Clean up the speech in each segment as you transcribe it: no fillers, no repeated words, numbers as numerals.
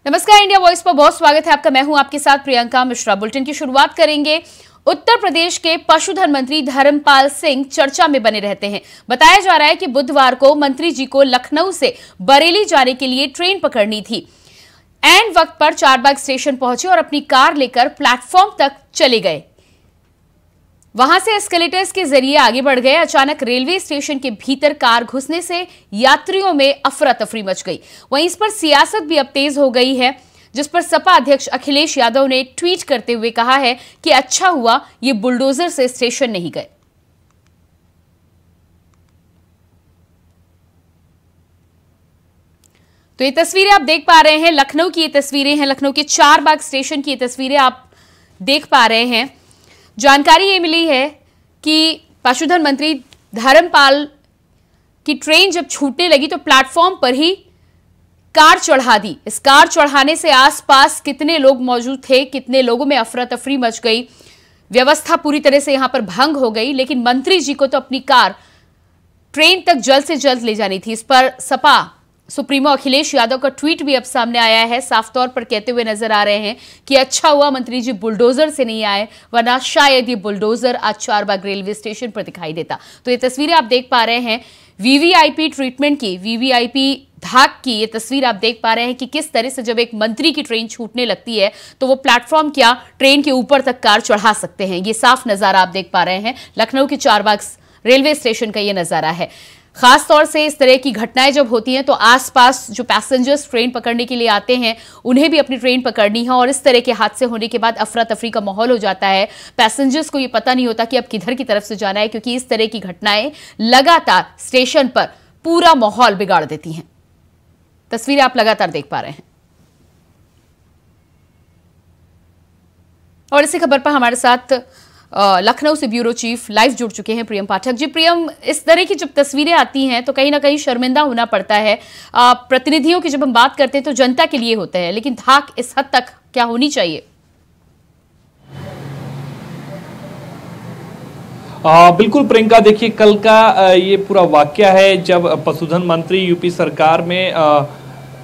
नमस्कार, India voice पर बहुत स्वागत है आपका। मैं हूं आपके साथ प्रियंका मिश्रा। बुलेटिन की शुरुआत करेंगे। उत्तर प्रदेश के पशुधन मंत्री धर्मपाल सिंह चर्चा में बने रहते हैं। बताया जा रहा है कि बुधवार को मंत्री जी को लखनऊ से बरेली जाने के लिए ट्रेन पकड़नी थी। ऐन वक्त पर चारबाग स्टेशन पहुंचे और अपनी कार लेकर प्लेटफॉर्म तक चले गए। वहां से एस्केलेटर्स के जरिए आगे बढ़ गए। अचानक रेलवे स्टेशन के भीतर कार घुसने से यात्रियों में अफरा तफरी मच गई। वहीं इस पर सियासत भी अब तेज हो गई है, जिस पर सपा अध्यक्ष अखिलेश यादव ने ट्वीट करते हुए कहा है कि अच्छा हुआ ये बुलडोजर से स्टेशन नहीं गए। तो ये तस्वीरें आप देख पा रहे हैं, लखनऊ की ये तस्वीरें हैं, लखनऊ के चारबाग स्टेशन की ये तस्वीरें आप देख पा रहे हैं। जानकारी ये मिली है कि पशुधन मंत्री धर्मपाल की ट्रेन जब छूटने लगी तो प्लेटफॉर्म पर ही कार चढ़ा दी। इस कार चढ़ाने से आसपास कितने लोग मौजूद थे, कितने लोगों में अफरा तफरी मच गई, व्यवस्था पूरी तरह से यहां पर भंग हो गई। लेकिन मंत्री जी को तो अपनी कार ट्रेन तक जल्द से जल्द ले जानी थी। इस पर सपा सुप्रीमो अखिलेश यादव का ट्वीट भी अब सामने आया है। साफ तौर पर कहते हुए नजर आ रहे हैं कि अच्छा हुआ मंत्री जी बुलडोजर से नहीं आए, वरना शायद ये बुलडोजर आज चारबाग रेलवे स्टेशन पर दिखाई देता। तो ये तस्वीरें आप देख पा रहे हैं वीवीआईपी ट्रीटमेंट की, वीवीआईपी धाक की ये तस्वीर आप देख पा रहे हैं कि किस तरह से जब एक मंत्री की ट्रेन छूटने लगती है तो वो प्लेटफॉर्म क्या ट्रेन के ऊपर तक कार चढ़ा सकते हैं। ये साफ नजारा आप देख पा रहे हैं। लखनऊ के चारबाग रेलवे स्टेशन का ये नजारा है। खास तौर से इस तरह की घटनाएं जब होती हैं तो आसपास जो पैसेंजर्स ट्रेन पकड़ने के लिए आते हैं उन्हें भी अपनी ट्रेन पकड़नी है, और इस तरह के हादसे होने के बाद अफरा तफरी का माहौल हो जाता है। पैसेंजर्स को ये पता नहीं होता कि अब किधर की तरफ से जाना है, क्योंकि इस तरह की घटनाएं लगातार स्टेशन पर पूरा माहौल बिगाड़ देती हैं। तस्वीरें आप लगातार देख पा रहे हैं। और इसी खबर पर हमारे साथ लखनऊ से ब्यूरो चीफ लाइव जुड़ चुके हैं प्रियम पाठक जी। प्रियम, इस तरह की जब तस्वीरें आती हैं तो कहीं ना कहीं शर्मिंदा होना पड़ता है। प्रतिनिधियों की जब हम बात करते हैं तो जनता के लिए होता है, लेकिन धाक इस हद तक क्या होनी चाहिए? बिल्कुल प्रियंका, देखिए कल का ये पूरा वाकया है जब पशुधन मंत्री यूपी सरकार में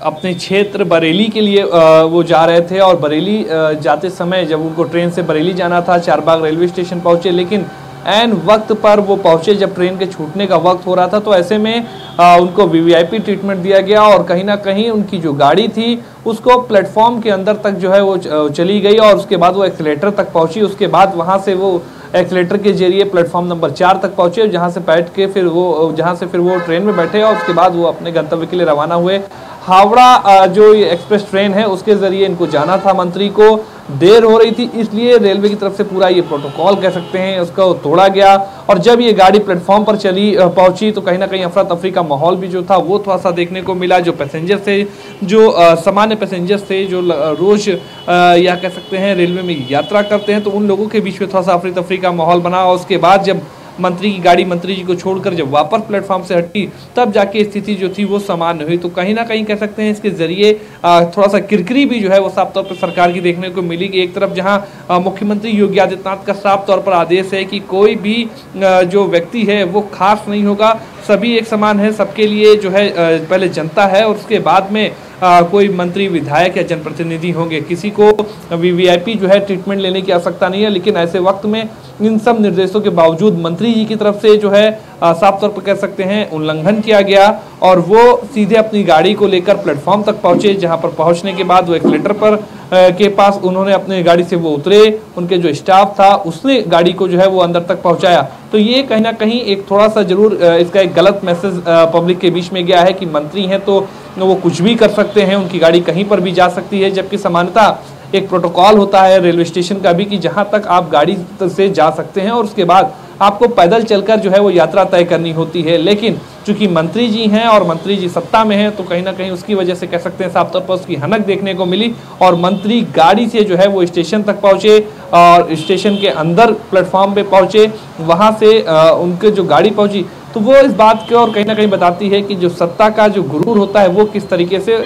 अपने क्षेत्र बरेली के लिए वो जा रहे थे, और बरेली जाते समय जब उनको ट्रेन से बरेली जाना था, चारबाग रेलवे स्टेशन पहुंचे, लेकिन ऐन वक्त पर वो पहुंचे जब ट्रेन के छूटने का वक्त हो रहा था। तो ऐसे में उनको वीवीआईपी ट्रीटमेंट दिया गया, और कहीं ना कहीं उनकी जो गाड़ी थी उसको प्लेटफॉर्म के अंदर तक जो है वो चली गई, और उसके बाद वो एक्सीलेटर तक पहुंची। उसके बाद वहाँ से वो एक्सीलेटर के जरिए प्लेटफॉर्म नंबर 4 तक पहुंचे, जहाँ से फिर वो ट्रेन में बैठे, और उसके बाद वो अपने गंतव्य के लिए रवाना हुए। हावड़ा जो एक्सप्रेस ट्रेन है उसके जरिए इनको जाना था। मंत्री को देर हो रही थी, इसलिए रेलवे की तरफ से पूरा ये प्रोटोकॉल कह सकते हैं उसको तोड़ा गया, और जब ये गाड़ी प्लेटफॉर्म पर पहुंची तो कहीं ना कहीं अफरा तफरी का माहौल भी जो था वो थोड़ा सा देखने को मिला। जो पैसेंजर थे, जो सामान्य पैसेंजर्स थे, जो रोज या कह सकते हैं रेलवे में यात्रा करते हैं, तो उन लोगों के बीच में थोड़ा सा अफरा तफरी का माहौल बना। और उसके बाद जब मंत्री की गाड़ी मंत्री जी को छोड़कर जब वापस प्लेटफॉर्म से हटी, तब जाके स्थिति जो थी वो सामान्य हुई। तो कहीं ना कहीं कह सकते हैं इसके जरिए थोड़ा सा किरकिरी भी जो है वो साफ तौर पर सरकार की देखने को मिली कि एक तरफ जहां मुख्यमंत्री योगी आदित्यनाथ का साफ तौर पर आदेश है कि कोई भी जो व्यक्ति है वो खास नहीं होगा, सभी एक समान है, सबके लिए जो है पहले जनता है और उसके बाद में कोई मंत्री, विधायक या जनप्रतिनिधि होंगे। किसी को वीवीआईपी जो है ट्रीटमेंट लेने की आवश्यकता नहीं है। लेकिन ऐसे वक्त में इन सब निर्देशों के बावजूद मंत्री जी की तरफ से जो है साफ तौर पर कह सकते हैं उल्लंघन किया गया, और वो सीधे अपनी गाड़ी को लेकर प्लेटफॉर्म तक पहुंचे, जहां पर पहुंचने के बाद वो एक्सीलेटर पर के पास उन्होंने अपनी गाड़ी से वो उतरे, उनके जो स्टाफ था उसने गाड़ी को जो है वो अंदर तक पहुंचाया। तो ये कहीं ना कहीं एक थोड़ा सा जरूर इसका एक गलत मैसेज पब्लिक के बीच में गया है कि मंत्री हैं तो वो कुछ भी कर सकते हैं, उनकी गाड़ी कहीं पर भी जा सकती है, जबकि सामान्यतः एक प्रोटोकॉल होता है रेलवे स्टेशन का भी कि जहां तक आप गाड़ी से जा सकते हैं और उसके बाद आपको पैदल चलकर जो है वो यात्रा तय करनी होती है। लेकिन चूंकि मंत्री जी हैं और मंत्री जी सत्ता में हैं, तो कहीं ना कहीं उसकी वजह से कह सकते हैं साफ तौर पर उसकी हनक देखने को मिली, और मंत्री गाड़ी से जो है वो स्टेशन तक पहुंचे और स्टेशन के अंदर प्लेटफॉर्म पे पहुंचे। वहां से उनके जो गाड़ी पहुंची तो वो इस बात की और कहीं ना कहीं बताती है कि जो सत्ता का जो गुरूर होता है वो किस तरीके से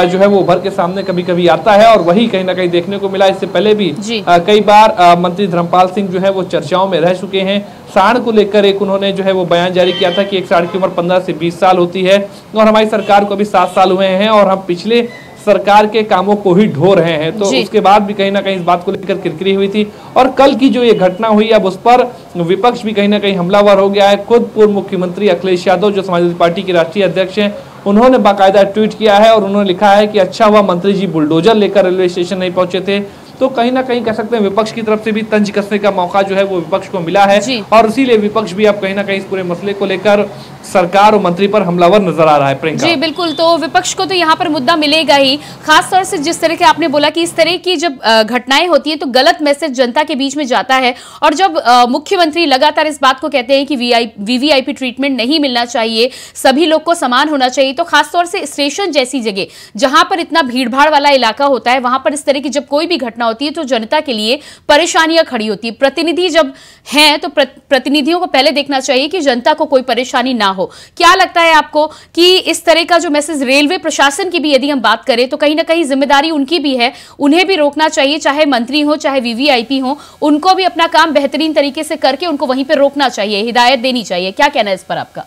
जो है वो उभर के सामने कभी कभी आता है, और वही कहीं ना कहीं देखने को मिला। इससे पहले भी कई बार मंत्री धर्मपाल सिंह जो है वो चर्चाओं में रह चुके हैं। सांड को लेकर एक उन्होंने जो है वो बयान जारी किया था कि एक सांड की उम्र 15 से 20 साल होती है, और हमारी सरकार को अभी 7 साल हुए हैं, और हम पिछले सरकार के कामों को ही ढो रहे हैं। तो उसके बाद भी कहीं ना कहीं इस बात को लेकर किरकिरी हुई थी और कल की जो ये घटना हुई अब उस पर विपक्ष भी कहीं ना कहीं हमलावर हो गया है। खुद पूर्व मुख्यमंत्री अखिलेश यादव जो समाजवादी पार्टी के राष्ट्रीय अध्यक्ष हैं, उन्होंने बाकायदा ट्वीट किया है और उन्होंने लिखा है कि अच्छा हुआ मंत्री जी बुलडोजर लेकर रेलवे स्टेशन नहीं पहुंचे थे। तो कहीं ना कहीं कह सकते हैं विपक्ष की तरफ से भी तंज कसने का मौका जो है वो विपक्ष को मिला है और इसीलिए विपक्ष भी अब कहीं ना कहीं इस पूरे मसले को लेकर सरकार और मंत्री पर हमलावर नजर आ रहा है। प्रियंका जी बिल्कुल, तो विपक्ष को तो यहाँ पर मुद्दा मिलेगा ही, खासतौर से जिस तरह के आपने बोला कि इस तरह की जब घटनाएं होती है तो गलत मैसेज जनता के बीच में जाता है और जब मुख्यमंत्री लगातार इस बात को कहते हैं कि वीवीआईपी ट्रीटमेंट नहीं मिलना चाहिए, सभी लोग को समान होना चाहिए, तो खासतौर से स्टेशन जैसी जगह जहां पर इतना भीड़भाड़ वाला इलाका होता है वहां पर इस तरह की जब कोई भी घटना होती है तो जनता के लिए परेशानियां खड़ी होती है। प्रतिनिधि जब हैं तो प्रतिनिधियों को पहले देखना चाहिए कि जनता को कोई परेशानी ना हो। क्या लगता है आपको कि इस तरह का जो मैसेज रेलवे प्रशासन की भी यदि हम बात करें तो कहीं ना कहीं जिम्मेदारी उनकी भी है, उन्हें भी रोकना चाहिए, चाहे मंत्री हो चाहे वीवीआईपी हो, उनको भी अपना काम बेहतरीन तरीके से करके उनको वहीं पर रोकना चाहिए, हिदायत देनी चाहिए। क्या कहना है इस पर आपका?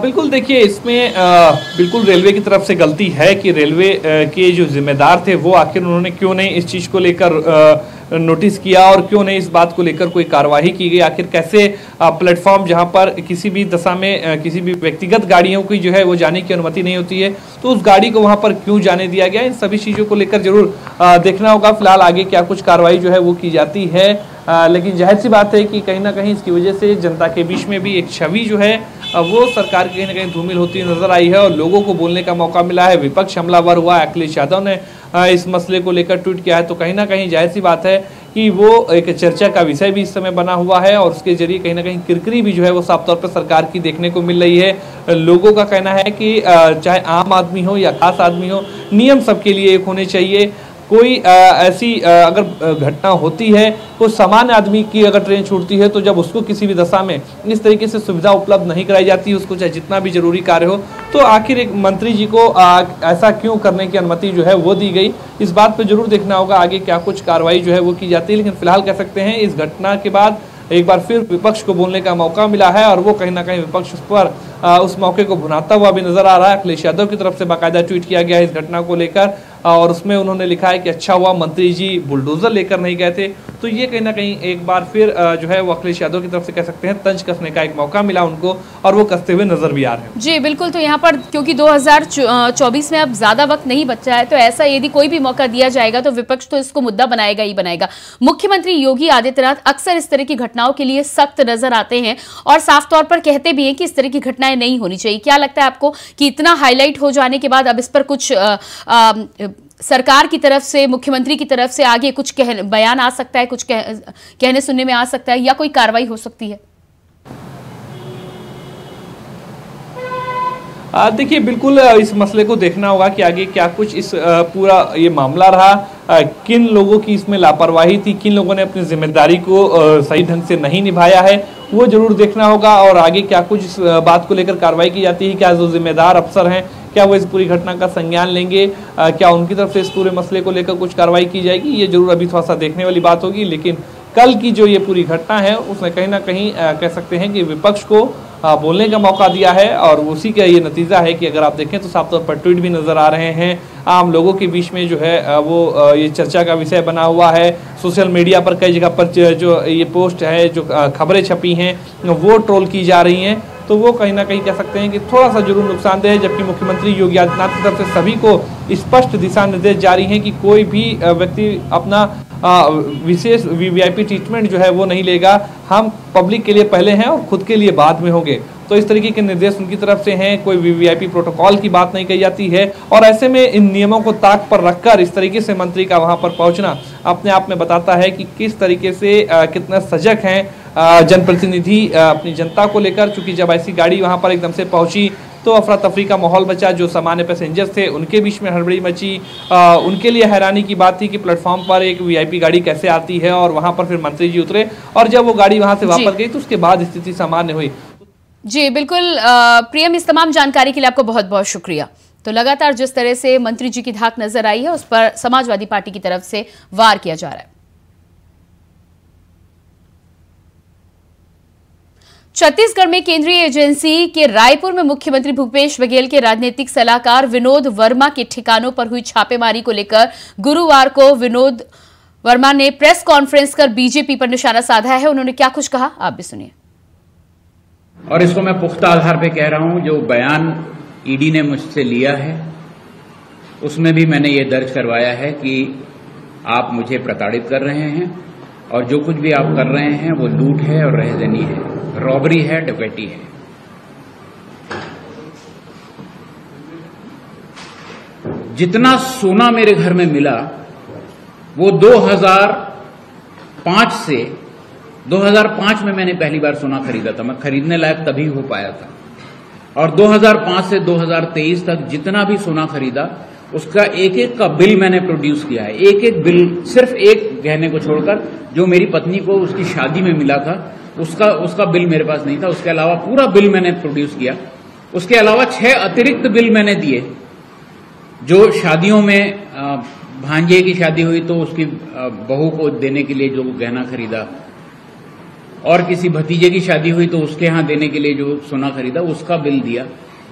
बिल्कुल, देखिए इसमें बिल्कुल रेलवे की तरफ से गलती है कि रेलवे के जो जिम्मेदार थे वो आखिर उन्होंने क्यों नहीं इस चीज़ को लेकर नोटिस किया और क्यों नहीं इस बात को लेकर कोई कार्रवाई की गई। आखिर कैसे प्लेटफॉर्म जहां पर किसी भी दशा में किसी भी व्यक्तिगत गाड़ियों की जो है वो जाने की अनुमति नहीं होती है तो उस गाड़ी को वहां पर क्यों जाने दिया गया, इन सभी चीज़ों को लेकर जरूर देखना होगा। फिलहाल आगे क्या कुछ कार्रवाई जो है वो की जाती है, लेकिन जाहिर सी बात है कि कहीं ना कहीं इसकी वजह से जनता के बीच में भी एक छवि जो है वो सरकार की कहीं ना कहीं धूमिल होती नजर आई है और लोगों को बोलने का मौका मिला है। विपक्ष हमलावर हुआ, अखिलेश यादव ने इस मसले को लेकर ट्वीट किया है, तो कहीं ना कहीं जाहिर सी बात है कि वो एक चर्चा का विषय भी इस समय बना हुआ है और उसके जरिए कहीं ना कहीं किरकिरी भी जो है वो साफ तौर पर सरकार की देखने को मिल रही है। लोगों का कहना है कि चाहे आम आदमी हो या खास आदमी हो, नियम सबके लिए एक होने चाहिए। कोई ऐसी अगर घटना होती है, कोई सामान्य आदमी की अगर ट्रेन छूटती है तो जब उसको किसी भी दशा में इस तरीके से सुविधा उपलब्ध नहीं कराई जाती, उसको चाहे जितना भी जरूरी कार्य हो, तो आखिर एक मंत्री जी को ऐसा क्यों करने की अनुमति जो है वो दी गई, इस बात पे जरूर देखना होगा आगे क्या कुछ कार्रवाई जो है वो की जाती है। लेकिन फिलहाल कह सकते हैं इस घटना के बाद एक बार फिर विपक्ष को बोलने का मौका मिला है और वो कहीं ना कहीं विपक्ष उस पर उस मौके को भुनाता हुआ भी नजर आ रहा है। अखिलेश यादव की तरफ से बाकायदा ट्वीट किया गया है इस घटना को लेकर और उसमें उन्होंने लिखा है कि अच्छा हुआ मंत्री जी बुलडोजर लेकर नहीं गए थे। तो ये कहीं ना कहीं एक बार फिर जो है वो अखिलेश यादव की तरफ से कह सकते हैं तंज कसने का एक मौका मिला उनको और वो कसते हुए नजर भी आ रहे हैं। जी बिल्कुल, तो यहाँ पर क्योंकि 2024 में अब ज्यादा वक्त नहीं बचा है तो ऐसा यदि कोई भी मौका दिया जाएगा तो विपक्ष तो इसको मुद्दा बनाएगा ही बनाएगा। मुख्यमंत्री योगी आदित्यनाथ अक्सर इस तरह की घटनाओं के लिए सख्त नजर आते हैं और साफ तौर पर कहते भी हैं कि इस तरह की घटनाएं नहीं होनी चाहिए। क्या लगता है आपको कि इतना हाईलाइट हो जाने के बाद अब इस पर कुछ सरकार की तरफ से, मुख्यमंत्री की तरफ से आगे कुछ बयान आ सकता है, कुछ कहने सुनने में आ सकता है या कोई कार्रवाई हो सकती है? देखिए बिल्कुल इस मसले को देखना होगा कि आगे क्या कुछ इस पूरा ये मामला रहा, किन लोगों की इसमें लापरवाही थी, किन लोगों ने अपनी जिम्मेदारी को सही ढंग से नहीं निभाया है, वो जरूर देखना होगा और आगे क्या कुछ इस बात को लेकर कार्रवाई की जाती है। क्या जो जिम्मेदार अफसर हैं क्या वो इस पूरी घटना का संज्ञान लेंगे, क्या उनकी तरफ से इस पूरे मसले को लेकर कुछ कार्रवाई की जाएगी, ये जरूर अभी थोड़ा सा देखने वाली बात होगी। लेकिन कल की जो ये पूरी घटना है उसने कहीं ना कहीं कह सकते हैं कि विपक्ष को बोलने का मौका दिया है और उसी का ये नतीजा है कि अगर आप देखें तो साफ तौर पर ट्वीट भी नजर आ रहे हैं, आम लोगों के बीच में जो है वो ये चर्चा का विषय बना हुआ है। सोशल मीडिया पर कई जगह पर जो ये पोस्ट है, जो खबरें छपी हैं वो ट्रोल की जा रही हैं, तो वो कहीं ना कहीं कह सकते हैं कि थोड़ा सा जरूर नुकसानदेह है। जबकि मुख्यमंत्री योगी आदित्यनाथ की तरफ से सभी को स्पष्ट दिशा निर्देश जारी हैं कि कोई भी व्यक्ति अपना विशेष वीवीआईपी ट्रीटमेंट जो है वो नहीं लेगा, हम पब्लिक के लिए पहले हैं और खुद के लिए बाद में होंगे। तो इस तरीके के निर्देश उनकी तरफ से हैं, कोई वीवीआईपी प्रोटोकॉल की बात नहीं कही जाती है और ऐसे में इन नियमों को ताक पर रखकर इस तरीके से मंत्री का वहां पर पहुंचना अपने आप में बताता है कि किस तरीके से कितना सजग हैं जनप्रतिनिधि अपनी जनता को लेकर। चूंकि जब ऐसी गाड़ी वहां पर एकदम से पहुंची तो अफरा तफरी का माहौल बचा, जो सामान्य पैसेंजर्स थे उनके बीच में हड़बड़ी मची, उनके लिए हैरानी की बात थी कि प्लेटफॉर्म पर एक वीआईपी गाड़ी कैसे आती है और वहां पर फिर मंत्री जी उतरे और जब वो गाड़ी वहां से वापस गई तो उसके बाद स्थिति सामान्य हुई। जी बिल्कुल प्रियम, इस तमाम जानकारी के लिए आपको बहुत बहुत शुक्रिया। तो लगातार जिस तरह से मंत्री जी की धाक नजर आई है उस पर समाजवादी पार्टी की तरफ से वार किया जा रहा है। छत्तीसगढ़ में केंद्रीय एजेंसी के रायपुर में मुख्यमंत्री भूपेश बघेल के राजनीतिक सलाहकार विनोद वर्मा के ठिकानों पर हुई छापेमारी को लेकर गुरुवार को विनोद वर्मा ने प्रेस कॉन्फ्रेंस कर बीजेपी पर निशाना साधा है। उन्होंने क्या कुछ कहा, आप भी सुनिए। और इसको मैं पुख्ता आधार पे कह रहा हूं, जो बयान ईडी ने मुझसे लिया है उसमें भी मैंने ये दर्ज करवाया है कि आप मुझे प्रताड़ित कर रहे हैं और जो कुछ भी आप कर रहे हैं वो लूट है और रहजनी है, रॉबरी है, डकैती है। जितना सोना मेरे घर में मिला वो 2005 में मैंने पहली बार सोना खरीदा था। मैं खरीदने लायक तभी हो पाया था। और 2005 से 2023 तक जितना भी सोना खरीदा उसका एक एक का बिल मैंने प्रोड्यूस किया है। एक एक बिल, सिर्फ एक गहने को छोड़कर जो मेरी पत्नी को उसकी शादी में मिला था उसका बिल मेरे पास नहीं था। उसके अलावा पूरा बिल मैंने प्रोड्यूस किया। उसके अलावा 6 अतिरिक्त बिल मैंने दिए। जो शादियों में भांजे की शादी हुई तो उसकी बहू को देने के लिए जो गहना खरीदा, और किसी भतीजे की शादी हुई तो उसके यहां देने के लिए जो सोना खरीदा उसका बिल दिया।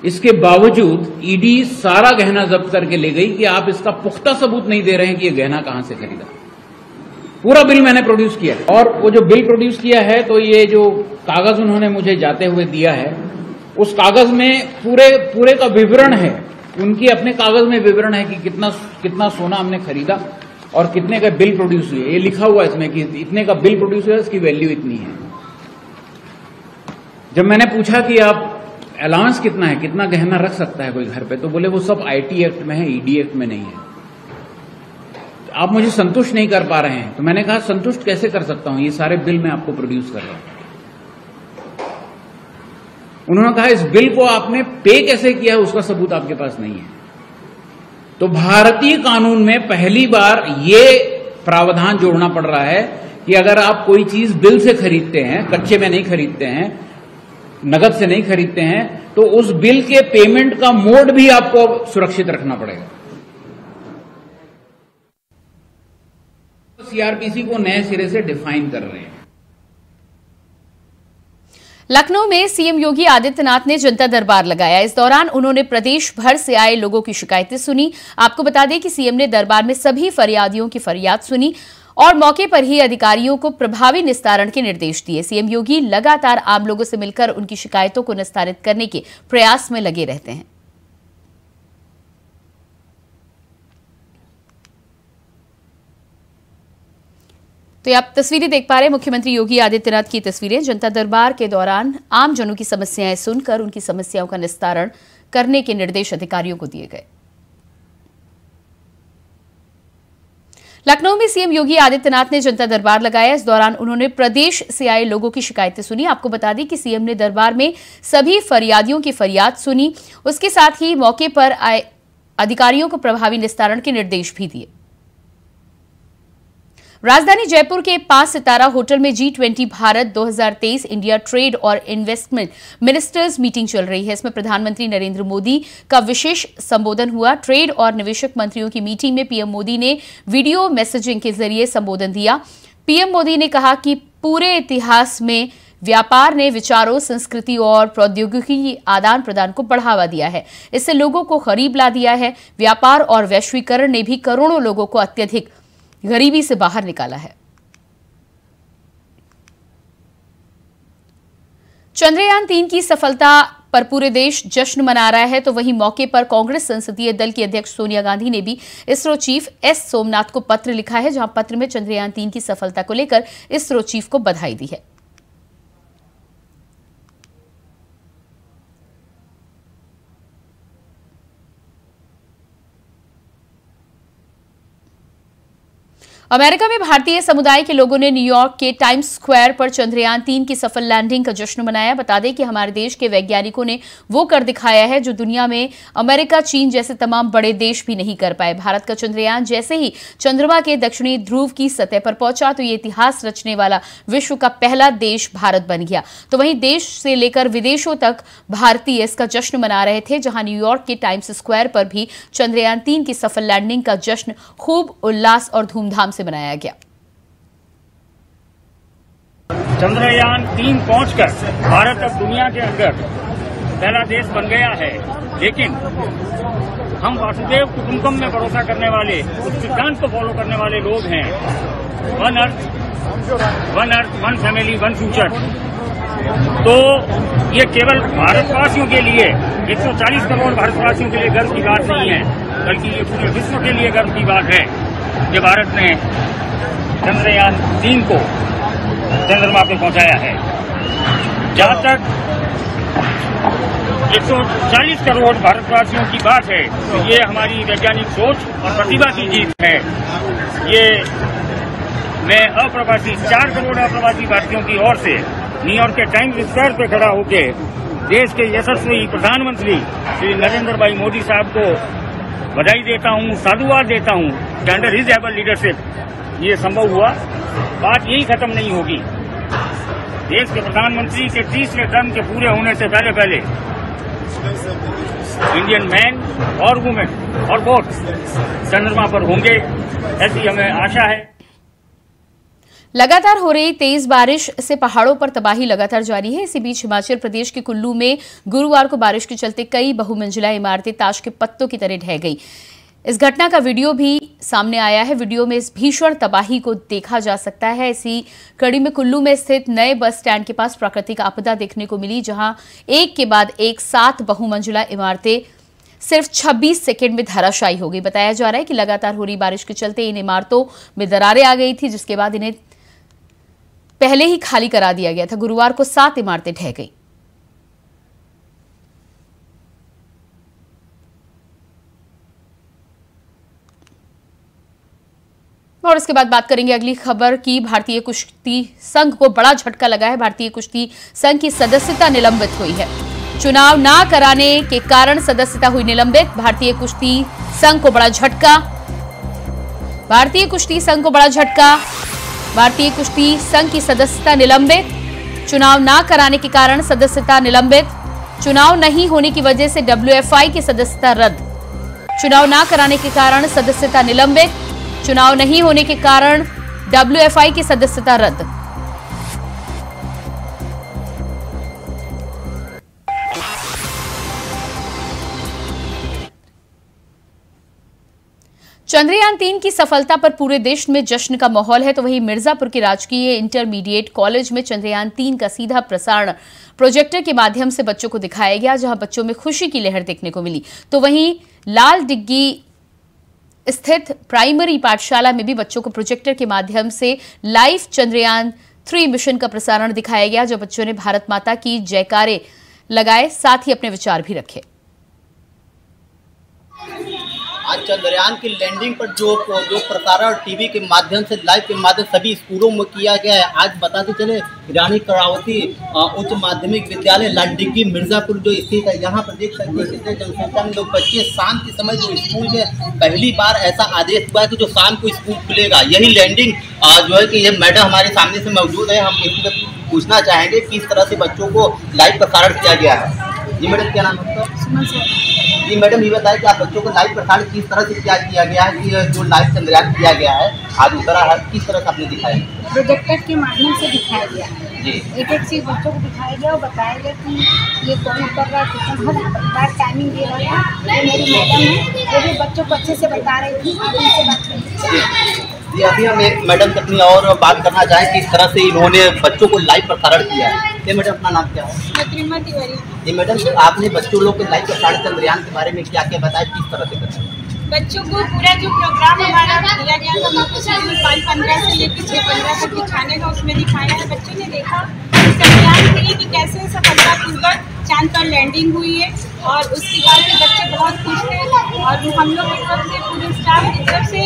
इसके बावजूद ईडी सारा गहना जब्त करके ले गई कि आप इसका पुख्ता सबूत नहीं दे रहे हैं कि ये गहना कहां से खरीदा। पूरा बिल मैंने प्रोड्यूस किया और वो जो बिल प्रोड्यूस किया है तो ये जो कागज उन्होंने मुझे जाते हुए दिया है उस कागज में पूरे का विवरण है। उनकी अपने कागज में विवरण है कि कितना सोना हमने खरीदा और कितने का बिल प्रोड्यूस हुआ। ये लिखा हुआ है इसमें कि इतने का बिल प्रोड्यूस हुआ, इसकी वैल्यू इतनी है। जब मैंने पूछा कि आप अलाउंस कितना है, कितना गहना रख सकता है कोई घर पे, तो बोले वो सब आईटी एक्ट में है, ईडी एक्ट में नहीं है। आप मुझे संतुष्ट नहीं कर पा रहे हैं। तो मैंने कहा संतुष्ट कैसे कर सकता हूं, ये सारे बिल मैं आपको प्रोड्यूस कर रहा हूं। उन्होंने कहा इस बिल को आपने पे कैसे किया है उसका सबूत आपके पास नहीं है। तो भारतीय कानून में पहली बार ये प्रावधान जोड़ना पड़ रहा है कि अगर आप कोई चीज बिल से खरीदते हैं, कच्चे में नहीं खरीदते हैं, नगद से नहीं खरीदते हैं, तो उस बिल के पेमेंट का मोड भी आपको सुरक्षित रखना पड़ेगा। सीआरपीसी को नए सिरे से डिफाइन कर रहे हैं। लखनऊ में सीएम योगी आदित्यनाथ ने जनता दरबार लगाया। इस दौरान उन्होंने प्रदेश भर से आए लोगों की शिकायतें सुनी। आपको बता दें कि सीएम ने दरबार में सभी फरियादियों की फरियाद सुनी और मौके पर ही अधिकारियों को प्रभावी निस्तारण के निर्देश दिए। सीएम योगी लगातार आम लोगों से मिलकर उनकी शिकायतों को निस्तारित करने के प्रयास में लगे रहते हैं। तो ये आप तस्वीरें देख पा रहे हैं, मुख्यमंत्री योगी आदित्यनाथ की तस्वीरें। जनता दरबार के दौरान आम जनों की समस्याएं सुनकर उनकी समस्याओं का निस्तारण करने के निर्देश अधिकारियों को दिए गए। लखनऊ में सीएम योगी आदित्यनाथ ने जनता दरबार लगाया। इस दौरान उन्होंने प्रदेश से आए लोगों की शिकायतें सुनी। आपको बता दें कि सीएम ने दरबार में सभी फरियादियों की फरियाद सुनी। उसके साथ ही मौके पर आए अधिकारियों को प्रभावी निस्तारण के निर्देश भी दिए। राजधानी जयपुर के 5 सितारा होटल में G20 भारत 2023 इंडिया ट्रेड और इन्वेस्टमेंट मिनिस्टर्स मीटिंग चल रही है। इसमें प्रधानमंत्री नरेंद्र मोदी का विशेष संबोधन हुआ। ट्रेड और निवेशक मंत्रियों की मीटिंग में पीएम मोदी ने वीडियो मैसेजिंग के जरिए संबोधन दिया। पीएम मोदी ने कहा कि पूरे इतिहास में व्यापार ने विचारों, संस्कृति और प्रौद्योगिकी आदान प्रदान को बढ़ावा दिया है। इससे लोगों को करीब ला दिया है। व्यापार और वैश्वीकरण ने भी करोड़ों लोगों को अत्यधिक गरीबी से बाहर निकाला है। चंद्रयान 3 की सफलता पर पूरे देश जश्न मना रहा है, तो वहीं मौके पर कांग्रेस संसदीय दल की अध्यक्ष सोनिया गांधी ने भी इसरो चीफ एस सोमनाथ को पत्र लिखा है, जहां पत्र में चंद्रयान 3 की सफलता को लेकर इसरो चीफ को बधाई दी है। अमेरिका में भारतीय समुदाय के लोगों ने न्यूयॉर्क के टाइम्स स्क्वायर पर चंद्रयान 3 की सफल लैंडिंग का जश्न मनाया। बता दें कि हमारे देश के वैज्ञानिकों ने वो कर दिखाया है जो दुनिया में अमेरिका, चीन जैसे तमाम बड़े देश भी नहीं कर पाए। भारत का चंद्रयान जैसे ही चंद्रमा के दक्षिणी ध्रुव की सतह पर पहुंचा तो ये इतिहास रचने वाला विश्व का पहला देश भारत बन गया। तो वहीं देश से लेकर विदेशों तक भारतीय इसका जश्न मना रहे थे, जहां न्यूयॉर्क के टाइम्स स्क्वायर पर भी चंद्रयान 3 की सफल लैंडिंग का जश्न खूब उल्लास और धूमधाम से मनाया गया। चंद्रयान 3 पहुंचकर भारत अब दुनिया के अंदर पहला देश बन गया है, लेकिन हम वासुदेव कुटुंबकम में भरोसा करने वाले, उस सिद्धांत को फॉलो करने वाले लोग हैं। One earth, one family, one future. तो ये केवल भारतवासियों के लिए, 140 करोड़ भारतवासियों के लिए गर्व की बात नहीं है, बल्कि ये पूरे विश्व के लिए गर्व की बात है कि भारत ने चंद्रयान 3 को चंद्रमा पे पहुंचाया है। जहां तक 140 करोड़ भारतवासियों की बात है, तो ये हमारी वैज्ञानिक सोच और प्रतिभा की जीत है। ये मैं अप्रवासी 4 करोड़ अप्रवासी भारतीयों की ओर से न्यूयॉर्क के टाइम्स स्क्वायर पे खड़ा होकर देश के यशस्वी प्रधानमंत्री श्री नरेंद्र भाई मोदी साहब को बधाई देता हूं, साधुवाद देता हूं कि अंडर हिज एबल लीडरशिप ये संभव हुआ। बात यही खत्म नहीं होगी। देश के प्रधानमंत्री के 30वें टर्म के पूरे होने से पहले इंडियन मैन और वुमेन और बोथ चंद्रमा पर होंगे, ऐसी हमें आशा है। लगातार हो रही तेज बारिश से पहाड़ों पर तबाही लगातार जारी है। इसी बीच हिमाचल प्रदेश के कुल्लू में गुरुवार को बारिश के चलते कई बहुमंजिला इमारतें ताश के पत्तों की तरह ढह गई। इस घटना का वीडियो भी सामने आया है। वीडियो में इस भीषण तबाही को देखा जा सकता है। इसी कड़ी में कुल्लू में स्थित नए बस स्टैंड के पास प्राकृतिक आपदा देखने को मिली, जहां एक के बाद एक 7 बहुमंजिला इमारतें सिर्फ 26 सेकंड में धराशायी हो गई। बताया जा रहा है कि लगातार हो रही बारिश के चलते इन इमारतों में दरारें आ गई थी, जिसके बाद इन्हें पहले ही खाली करा दिया गया था। गुरुवार को 7 इमारतें ढह गई। और इसके बाद बात करेंगे अगली खबर की। भारतीय कुश्ती संघ को बड़ा झटका लगा है। भारतीय कुश्ती संघ की सदस्यता निलंबित हुई है। चुनाव ना कराने के कारण सदस्यता हुई निलंबित। भारतीय कुश्ती संघ को बड़ा झटका। भारतीय कुश्ती संघ को बड़ा झटका। भारतीय कुश्ती संघ की सदस्यता निलंबित। चुनाव ना कराने के कारण सदस्यता निलंबित। चुनाव नहीं होने की वजह से WFI की सदस्यता रद्द। चुनाव ना कराने के कारण सदस्यता निलंबित। चुनाव नहीं होने के कारण WFI की सदस्यता रद्द। चंद्रयान 3 की सफलता पर पूरे देश में जश्न का माहौल है, तो वहीं मिर्जापुर के राजकीय इंटरमीडिएट कॉलेज में चंद्रयान 3 का सीधा प्रसारण प्रोजेक्टर के माध्यम से बच्चों को दिखाया गया, जहां बच्चों में खुशी की लहर देखने को मिली। तो वहीं लाल डिग्गी स्थित प्राइमरी पाठशाला में भी बच्चों को प्रोजेक्टर के माध्यम से लाइव चंद्रयान 3 मिशन का प्रसारण दिखाया गया, जो बच्चों ने भारत माता की जयकारे लगाए, साथ ही अपने विचार भी रखे। आज चंद्रयान की लैंडिंग पर जो प्रसारण टीवी के माध्यम से, लाइव के माध्यम सभी स्कूलों में किया गया है। आज बताते चले रानी करावती उच्च माध्यमिक विद्यालय लालडिग्गी मिर्जापुर जो स्थित है, यहाँ पर देख सकते हैं कितने जनसंख्या में लोग बच्चे शाम के समय जो स्कूल में पहली बार ऐसा आदेश हुआ है कि जो शाम को स्कूल खुलेगा, यही लैंडिंग जो है कि ये मैडम हमारे सामने से मौजूद है। हम इसी पर पूछना चाहेंगे किस तरह से बच्चों को लाइव प्रसारण किया गया है। जी मैडम, क्या नाम है आपका? जी मैडम, ये बताएं कि आप बच्चों को लाइव प्रसारण किस तरह से क्या किया गया है, कि जो लाइव चंद्रयान किया गया है आज उतरा है, किस तरह से आपने दिखाया? प्रोजेक्टर के माध्यम से दिखाया गया जी। एक चीज बच्चों को दिखाया गया और बताया गया कि ये कौन कर रहा है, कितना हर टाइमिंग दे रहा है। ये मेरी मैडम है, वो भी बच्चों को अच्छे से बता रही थी। आप उनसे बात करें। जी, अभी हम एक मैडम से अपनी और बात करना चाहें किस तरह से इन्होंने बच्चों को लाइव प्रसारण किया है। ये मैडम, अपना नाम क्या है? प्रतिमा तिवारी। जी मैडम, आपने बच्चों लोग के लाइव प्रसारण चंद्रयान के बारे में क्या क्या बताया, किस तरह से बताया? बच्चों को पूरा जो प्रोग्राम हमारा दिया गया था, हमको 5-15 से लेकर 6-15 तक दिखाने का उसमें दिखाया है। बच्चों ने देखा चंद्रयान 3 की कैसे सफलतापूर्वक चांद पर लैंडिंग हुई है, और उसके बाद के बच्चे बहुत खुश थे। और हम लोग की तरफ से, पूरे स्टाफ की तरफ से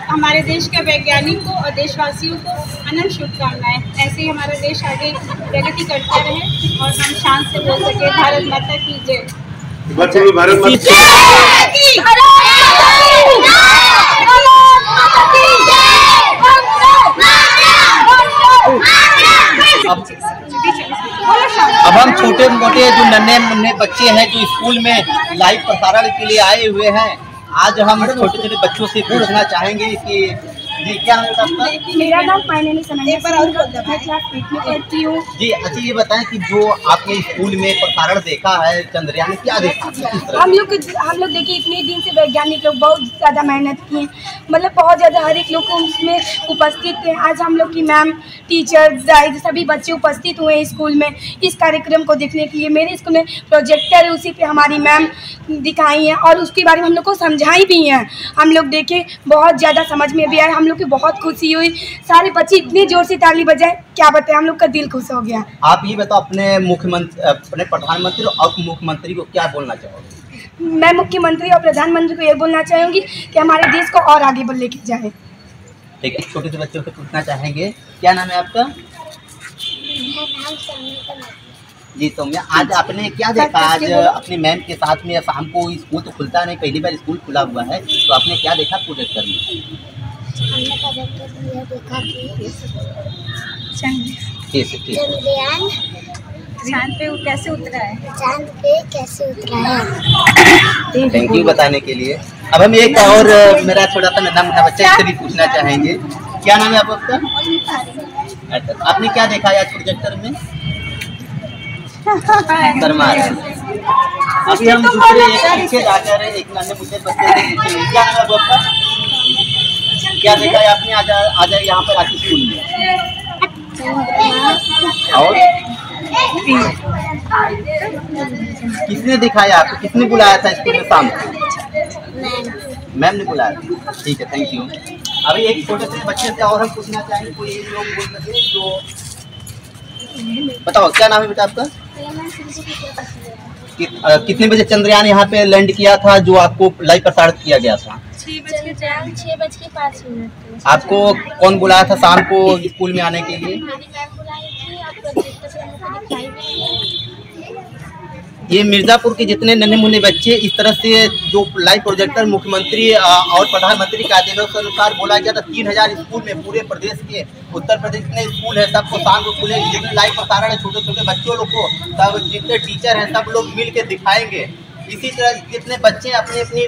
हमारे देश के वैज्ञानिकों और देशवासियों को अनंत शुभकामनाएं। ऐसे ही हमारा देश आगे प्रगति करता रहे और हम शान से बोल सके भारत माता की जय। भारत माता अब हम छोटे मोटे जो नन्हे मुन्ने बच्चे हैं जो स्कूल में लाइव प्रसारण के लिए आए हुए हैं, आज हम छोटे छोटे बच्चों से पूछना चाहेंगे कि जी क्या नाम है आपका? मेरा नाम फाइनली सनैया मैं क्लास 8 में पढ़ती हूँ। जी अच्छा ये बताएं कि जो आपने स्कूल में प्रसारण देखा है चंद्रयान, क्या देखा? हम लोग देखिए इतने दिन से वैज्ञानिक लोग बहुत ज़्यादा मेहनत किए, मतलब बहुत ज़्यादा हर एक लोग को उसमें उपस्थित थे। आज हम लोग की मैम, टीचर, गाइड सभी बच्चे उपस्थित हुए हैं स्कूल में इस कार्यक्रम को देखने के लिए। मेरे स्कूल में प्रोजेक्टर है, उसी पे हमारी मैम दिखाई है और उसके बारे में हम लोग को समझाई भी हैं। हम लोग देखे, बहुत ज़्यादा समझ में भी आया, हम लोग की बहुत खुशी हुई। सारे बच्चे इतनी जोर से ताली बजाए, क्या बताएं, हम लोग का दिल खुश हो गया। आप ये बताओ अपने मुख्यमंत्री, अपने प्रधानमंत्री और उप मुख्यमंत्री को क्या बोलना चाहोगे? मैं मुख्यमंत्री और प्रधानमंत्री को ये बोलना चाहूँगी कि हमारे देश को और आगे लेके जाए। ठीक है, छोटे से बच्चों से पूछना चाहेंगे, क्या नाम है आपका? जी सौम्या, आज आपने क्या देखा? आज अपने मैम के साथ में शाम को स्कूल तो खुलता नहीं, पहली बार स्कूल खुला हुआ है, तो आपने क्या देखा प्रोजेक्टर में? हमने प्रोजेक्टर में यह देखा कि चंद्रयान चांद पे कैसे उतरा है। चांद पे कैसे उतरा है। थैंक यू बताने के लिए। अब हम एक और मेरा छोटा सा नन्हा मुन्ना बच्चा से भी पूछना चाहेंगे, क्या नाम है आपका? अच्छा, आपने क्या देखा है आज प्रोजेक्टर में? शर्मा रहे। अभी हम दूसरे पीछे जाकर एक नन्हे मुन्ने बच्चे से पूछेंगे, क्या नाम है आपका? क्या देखा है आपने आज यहाँ पर आके स्कूल में? और किसने दिखाया आपको? किसने बुलाया था स्कूल में शाम को? मैम ने बुलाया। ठीक है, थैंक यू। अभी एक छोटे से बच्चे से और हम पूछना चाहेंगे, कोई एक लोग बोल सके जो बताओ, क्या नाम है बेटा आपका? कितने बजे चंद्रयान यहाँ पे लैंड किया था जो आपको लाइव प्रसारित किया गया था? 6:05। आपको कौन बुलाया था शाम को स्कूल में आने के लिए? ये मिर्जापुर के जितने नन्हे मुन्ने बच्चे इस तरह से जो लाइव प्रोजेक्टर मुख्यमंत्री और प्रधानमंत्री के आदेशों के अनुसार बोला गया था 3000 स्कूल में पूरे प्रदेश के, उत्तर प्रदेश में स्कूल है सबको शाम को खुले, जितने लाइव प्रसारण है छोटे छोटे बच्चों लोग को, सब जितने टीचर हैं सब लोग मिल के दिखाएंगे। इसी तरह जितने बच्चे अपनी अपनी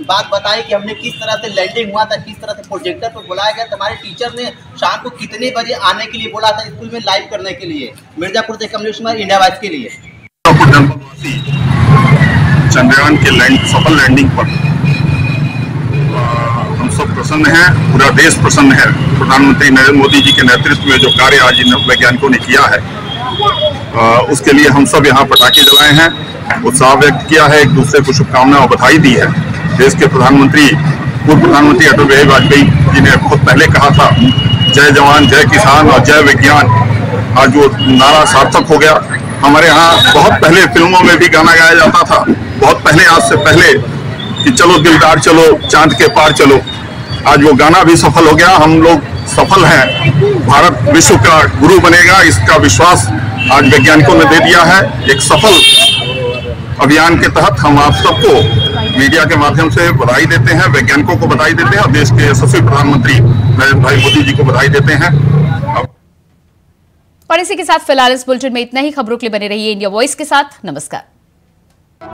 बात बताएं कि हमने किस तरह से लैंडिंग हुआ था, किस तरह से प्रोजेक्टर पर बुलाया गया। हमारे टीचर ने शाम को कितने बजे आने के लिए बोला था स्कूल में लाइव करने के लिए। मिर्जापुर से कमलेश कुमार, इंडिया वाइज के लिए। चंद्रयान के सफल लैंडिंग पर हम सब प्रसन्न हैं, पूरा देश प्रसन्न है। प्रधानमंत्री नरेंद्र मोदी जी के नेतृत्व में जो कार्य आज इन वैज्ञानिकों ने किया है, उसके लिए हम सब यहाँ पटाखे जलाए हैं, उत्साह व्यक्त किया है, एक दूसरे को शुभकामनाएं और बधाई दी है। देश के प्रधानमंत्री, पूर्व प्रधानमंत्री अटल बिहारी वाजपेयी जी ने बहुत पहले कहा था, जय जवान जय किसान और जय विज्ञान। आज वो नारा सार्थक हो गया। हमारे यहाँ बहुत पहले फिल्मों में भी गाना गाया जाता था, बहुत पहले, आज से पहले, कि चलो दिलदार चलो चांद के पार चलो। आज वो गाना भी सफल हो गया। हम लोग सफल हैं, भारत विश्व का गुरु बनेगा, इसका विश्वास आज वैज्ञानिकों ने दे दिया है। एक सफल अभियान के तहत हम आप सबको मीडिया के माध्यम से बधाई देते हैं, वैज्ञानिकों को बधाई देते हैं और देश के यशस्वी प्रधानमंत्री नरेंद्र भाई मोदी जी को बधाई देते हैं। और इसी के साथ फिलहाल इस बुलेटिन में इतना ही। खबरों के लिए बने रहिए इंडिया वॉइस के साथ। नमस्कार।